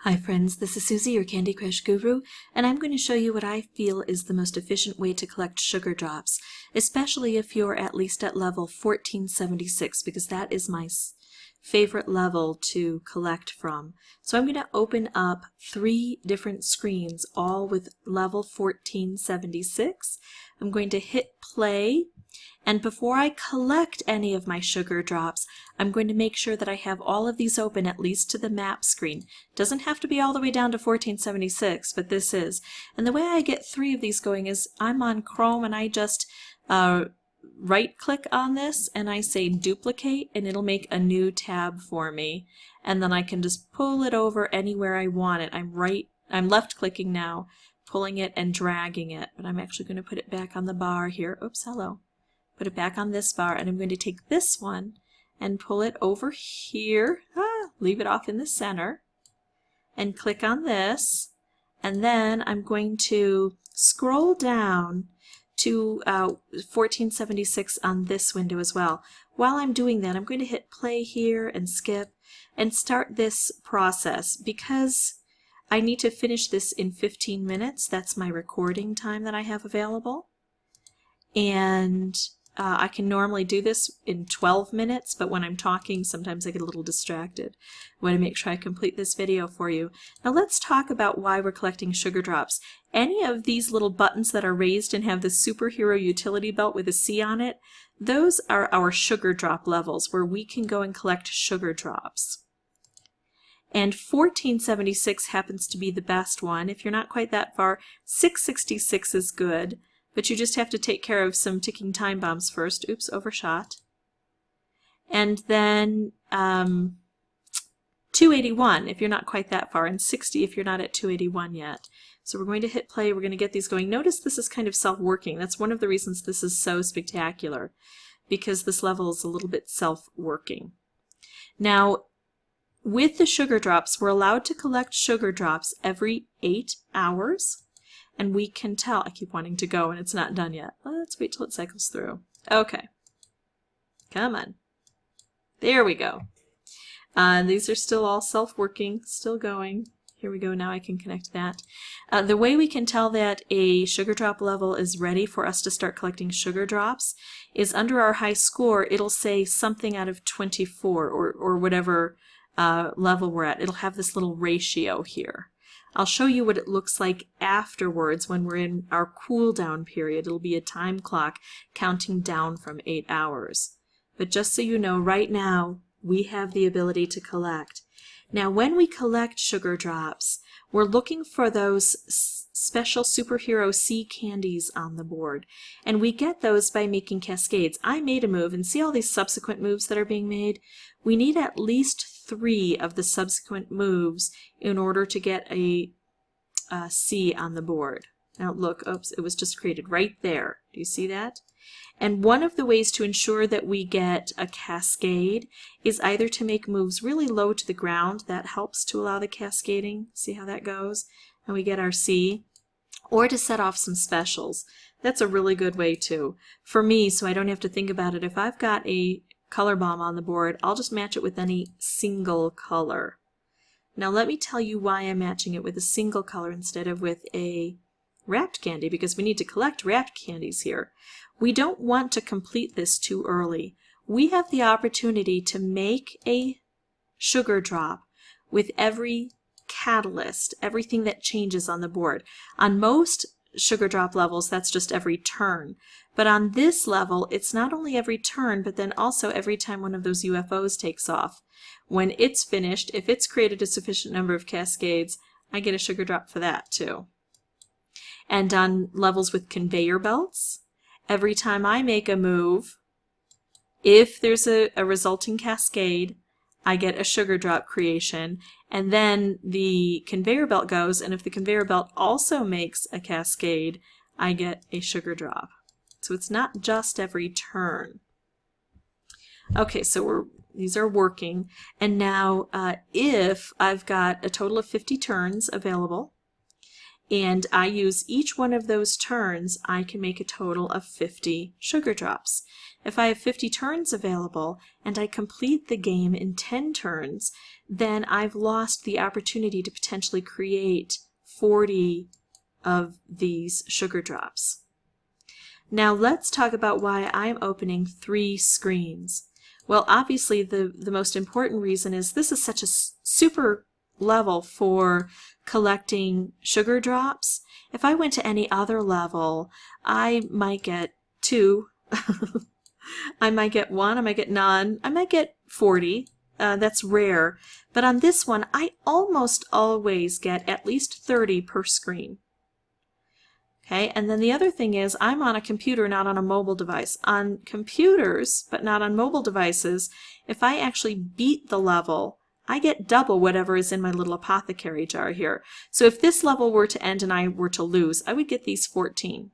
Hi friends, this is Susie, your Candy Crush guru, and I'm going to show you what I feel is the most efficient way to collect sugar drops, especially if you're at least at level 1476, because that is my favorite level to collect from. So I'm going to open up 3 different screens, all with level 1476. I'm going to hit play. And before I collect any of my sugar drops, I'm going to make sure that I have all of these open at least to the map screen. Doesn't have to be all the way down to 1476, but this is. And the way I get 3 of these going is I'm on Chrome and I just right click on this and I say duplicate and it'll make a new tab for me. And then I can just pull it over anywhere I want it. I'm left clicking now, pulling it and dragging it, but I'm actually going to put it back on the bar here. Oops, hello. Put it back on this bar, and I'm going to take this one and pull it over here, leave it off in the center, and click on this, and then I'm going to scroll down to 1476 on this window as well. While I'm doing that, I'm going to hit play here and skip and start this process because I need to finish this in 15 minutes. That's my recording time that I have available. And I can normally do this in 12 minutes, but when I'm talking, sometimes I get a little distracted. I want to make sure I complete this video for you. Now let's talk about why we're collecting sugar drops. Any of these little buttons that are raised and have the superhero utility belt with a C on it, those are our sugar drop levels where we can go and collect sugar drops. And 1476 happens to be the best one. If you're not quite that far, 666 is good. But you just have to take care of some ticking time bombs first. Oops, overshot. And then 281 if you're not quite that far, and 60 if you're not at 281 yet. So we're going to hit play. We're going to get these going. Notice this is kind of self-working. That's one of the reasons this is so spectacular, because this level is a little bit self-working. Now, with the sugar drops, we're allowed to collect sugar drops every 8 hours. And we can tell, I keep wanting to go and it's not done yet. Let's wait till it cycles through. Okay. Come on. There we go. These are still all self-working, still going. Here we go, now I can connect that. The way we can tell that a sugar drop level is ready for us to start collecting sugar drops is under our high score, it'll say something out of 24 or whatever level we're at. It'll have this little ratio here. I'll show you what it looks like afterwards when we're in our cool down period. It'll be a time clock counting down from 8 hours. But just so you know, right now we have the ability to collect. Now when we collect sugar drops, we're looking for those special superhero sea candies on the board. And we get those by making cascades. I made a move, and see all these subsequent moves that are being made? We need at least 3 of the subsequent moves in order to get a C on the board. Now look, oops, it was just created right there. Do you see that? And one of the ways to ensure that we get a cascade is either to make moves really low to the ground. That helps to allow the cascading. See how that goes? And we get our C. Or to set off some specials. That's a really good way too. For me, so I don't have to think about it, if I've got a color bomb on the board, I'll just match it with any single color. Now let me tell you why I'm matching it with a single color instead of with a wrapped candy, because we need to collect wrapped candies here. We don't want to complete this too early. We have the opportunity to make a sugar drop with every catalyst, everything that changes on the board. On most sugar drop levels, that's just every turn. But on this level, it's not only every turn, but then also every time one of those UFOs takes off. When it's finished, if it's created a sufficient number of cascades, I get a sugar drop for that too. And on levels with conveyor belts, every time I make a move, if there's a resulting cascade, I get a sugar drop creation, and then the conveyor belt goes, and if the conveyor belt also makes a cascade, I get a sugar drop. So it's not just every turn. Okay, so these are working, and now if I've got a total of 50 turns available, and I use each one of those turns, I can make a total of 50 sugar drops. If I have 50 turns available and I complete the game in 10 turns, then I've lost the opportunity to potentially create 40 of these sugar drops. Now let's talk about why I'm opening 3 screens. Well, obviously the most important reason is this is such a super level for collecting sugar drops. If I went to any other level, I might get 2, I might get 1, I might get none, I might get 40. That's rare. But on this one, I almost always get at least 30 per screen. Okay, and then the other thing is I'm on a computer, not on a mobile device. On computers, but not on mobile devices, if I actually beat the level, I get double whatever is in my little apothecary jar here. So if this level were to end and I were to lose, I would get these 14.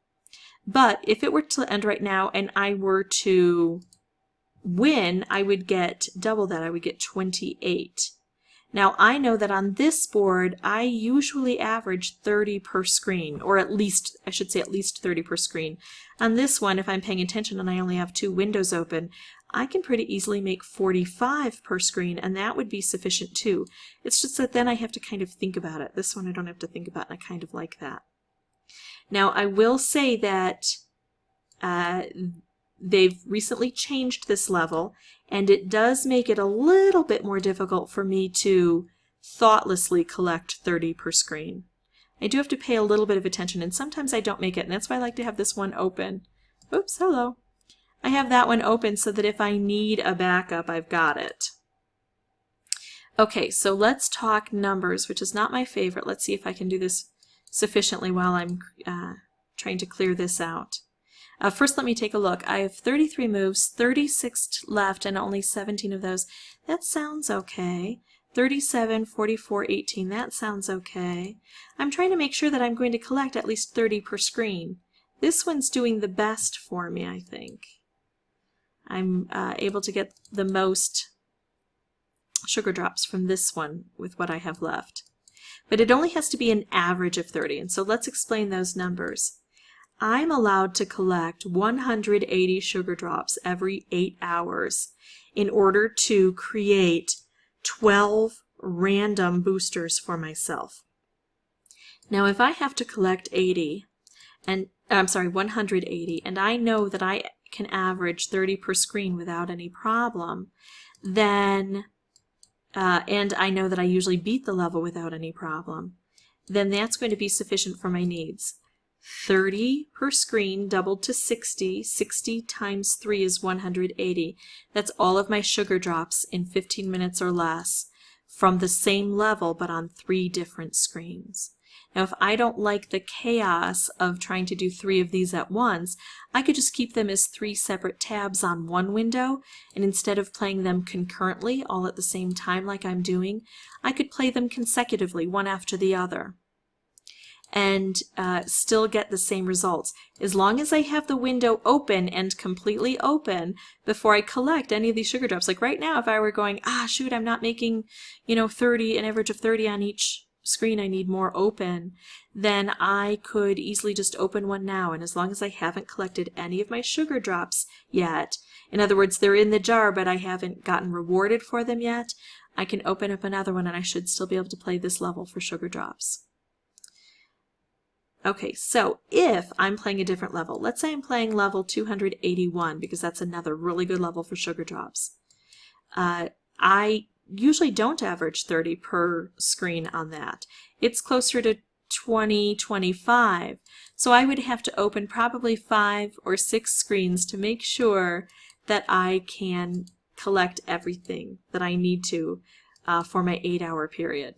But if it were to end right now and I were to win, I would get double that. I would get 28. Now I know that on this board I usually average 30 per screen, or at least, I should say at least 30 per screen. On this one, if I'm paying attention and I only have 2 windows open, I can pretty easily make 45 per screen, and that would be sufficient too. It's just that then I have to kind of think about it. This one I don't have to think about, and I kind of like that. Now I will say that they've recently changed this level, and it does make it a little bit more difficult for me to thoughtlessly collect 30 per screen. I do have to pay a little bit of attention, and sometimes I don't make it, and that's why I like to have this one open. Oops, hello. I have that one open so that if I need a backup, I've got it. Okay, so let's talk numbers, which is not my favorite. Let's see if I can do this sufficiently while I'm trying to clear this out. First, let me take a look. I have 33 moves, 36 left, and only 17 of those. That sounds okay. 37, 44, 18. That sounds okay. I'm trying to make sure that I'm going to collect at least 30 per screen. This one's doing the best for me, I think. I'm able to get the most sugar drops from this one with what I have left. But it only has to be an average of 30, and so let's explain those numbers. I'm allowed to collect 180 sugar drops every 8 hours in order to create 12 random boosters for myself. Now if I have to collect 180, and I know that I can average 30 per screen without any problem, then and I know that I usually beat the level without any problem, then that's going to be sufficient for my needs. 30 per screen doubled to 60. 60 times 3 is 180. That's all of my sugar drops in 15 minutes or less from the same level but on 3 different screens. Now if I don't like the chaos of trying to do 3 of these at once, I could just keep them as 3 separate tabs on one window, and instead of playing them concurrently all at the same time like I'm doing, I could play them consecutively one after the other and still get the same results. As long as I have the window open and completely open before I collect any of these sugar drops. Like right now, if I were going, shoot, I'm not making, 30, an average of 30 on each screen, I need more open, then I could easily just open one now, and as long as I haven't collected any of my sugar drops yet, in other words, they're in the jar but I haven't gotten rewarded for them yet, I can open up another one and I should still be able to play this level for sugar drops. Okay, so if I'm playing a different level, let's say I'm playing level 281 because that's another really good level for sugar drops. I usually don't average 30 per screen on that. It's closer to 20, 25. So I would have to open probably 5 or 6 screens to make sure that I can collect everything that I need to for my 8-hour period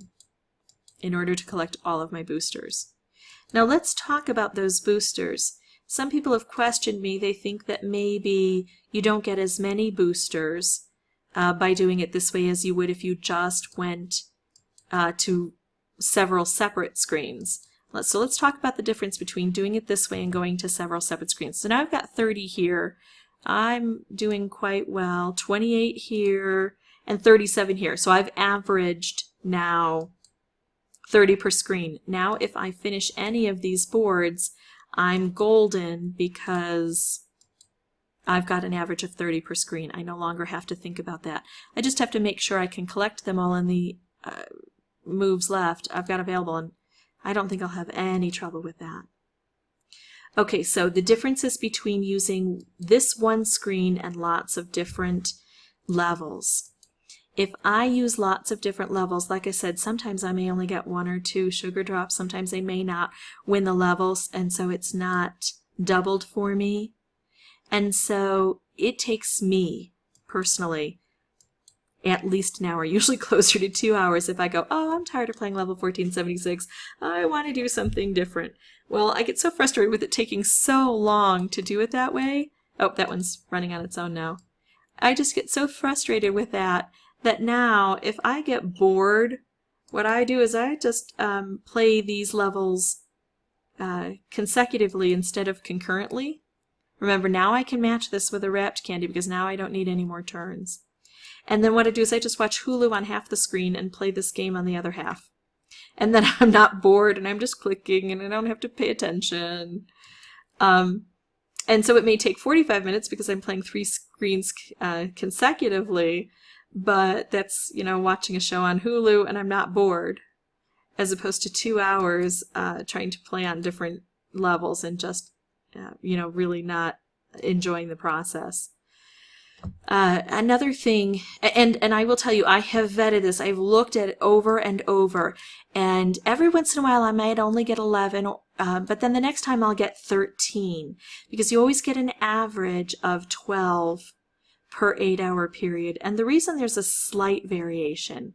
in order to collect all of my boosters. Now let's talk about those boosters. Some people have questioned me. They think that maybe you don't get as many boosters by doing it this way as you would if you just went to several separate screens. So let's talk about the difference between doing it this way and going to several separate screens. So now I've got 30 here. I'm doing quite well. 28 here and 37 here. So I've averaged now 30 per screen. Now if I finish any of these boards, I'm golden because I've got an average of 30 per screen. I no longer have to think about that. I just have to make sure I can collect them all in the moves left I've got available, and I don't think I'll have any trouble with that. Okay, so the differences between using this one screen and lots of different levels. If I use lots of different levels, like I said, sometimes I may only get 1 or 2 sugar drops, sometimes I may not win the levels, and so it's not doubled for me. And so it takes me, personally, at least an hour, usually closer to 2 hours if I go, oh, I'm tired of playing level 1476, I want to do something different. Well, I get so frustrated with it taking so long to do it that way. Oh, that one's running on its own now. I just get so frustrated with that now if I get bored, what I do is I just play these levels consecutively instead of concurrently. Remember, now I can match this with a wrapped candy because now I don't need any more turns. And then what I do is I just watch Hulu on half the screen and play this game on the other half. And then I'm not bored and I'm just clicking and I don't have to pay attention. And so it may take 45 minutes because I'm playing 3 screens consecutively, but that's, you know, watching a show on Hulu and I'm not bored, as opposed to 2 hours trying to play on different levels and just, you know, really not enjoying the process. Another thing, and I will tell you, I have vetted this, I've looked at it over and over, and every once in a while I might only get 11, but then the next time I'll get 13, because you always get an average of 12 per 8-hour period. And the reason there's a slight variation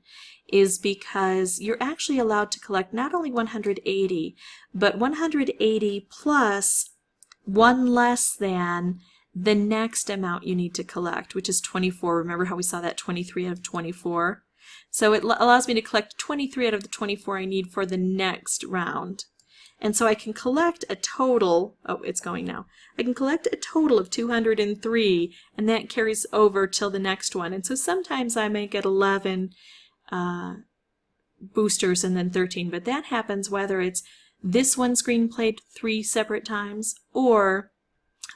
is because you're actually allowed to collect not only 180, but 180 plus 1 less than the next amount you need to collect, which is 24. Remember how we saw that 23 out of 24? So it allows me to collect 23 out of the 24 I need for the next round. And so I can collect a total, oh, it's going now. I can collect a total of 203, and that carries over till the next one. And so sometimes I may get 11 boosters and then 13, but that happens whether it's this one screen played 3 separate times or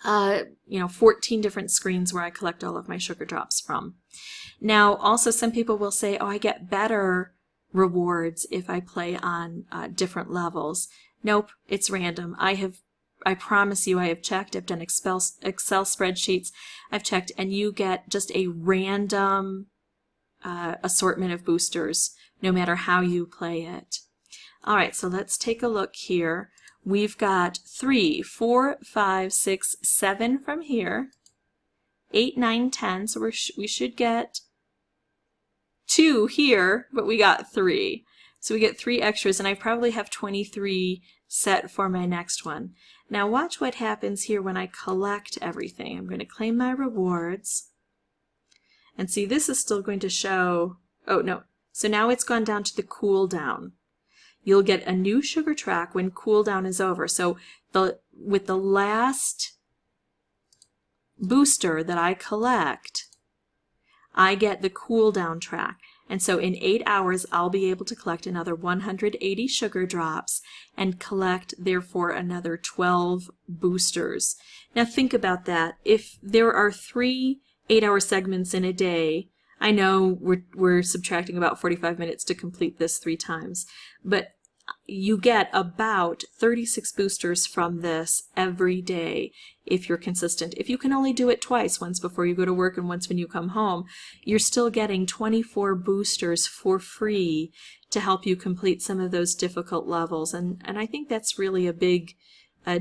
14 different screens where I collect all of my sugar drops from. Now, also some people will say, oh, I get better rewards if I play on different levels. Nope, it's random. I promise you, I have checked. I've done Excel spreadsheets. I've checked, and you get just a random assortment of boosters, no matter how you play it. All right, so let's take a look here. We've got 3, 4, 5, 6, 7 from here, 8, 9, 10, so we should get 2 here, but we got 3. So we get 3 extras, and I probably have 23 set for my next one. Now watch what happens here when I collect everything. I'm going to claim my rewards. And see, this is still going to show, oh no, so now it's gone down to the cooldown. You'll get a new sugar track when cooldown is over. So with the last booster that I collect, I get the cooldown track. And so in 8 hours, I'll be able to collect another 180 sugar drops and collect, therefore, another 12 boosters. Now think about that. If there are 3 8-hour segments in a day, I know we're subtracting about 45 minutes to complete this 3 times, but you get about 36 boosters from this every day if you're consistent. If you can only do it twice, once before you go to work and once when you come home, you're still getting 24 boosters for free to help you complete some of those difficult levels. And I think that's really a big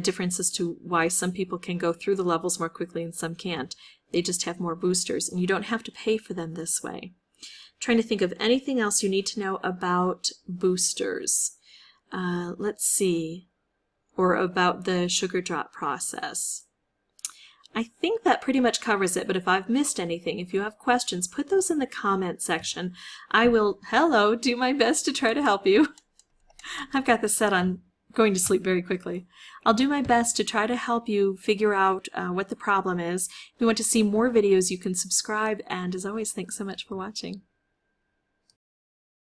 difference as to why some people can go through the levels more quickly and some can't. They just have more boosters, and you don't have to pay for them this way. Trying to think of anything else you need to know about boosters. Let's see, or about the sugar drop process. I think that pretty much covers it, but if I've missed anything, if you have questions, put those in the comment section. I will, do my best to try to help you. I've got this set on going to sleep very quickly. I'll do my best to try to help you figure out what the problem is. If you want to see more videos, you can subscribe, and as always, thanks so much for watching.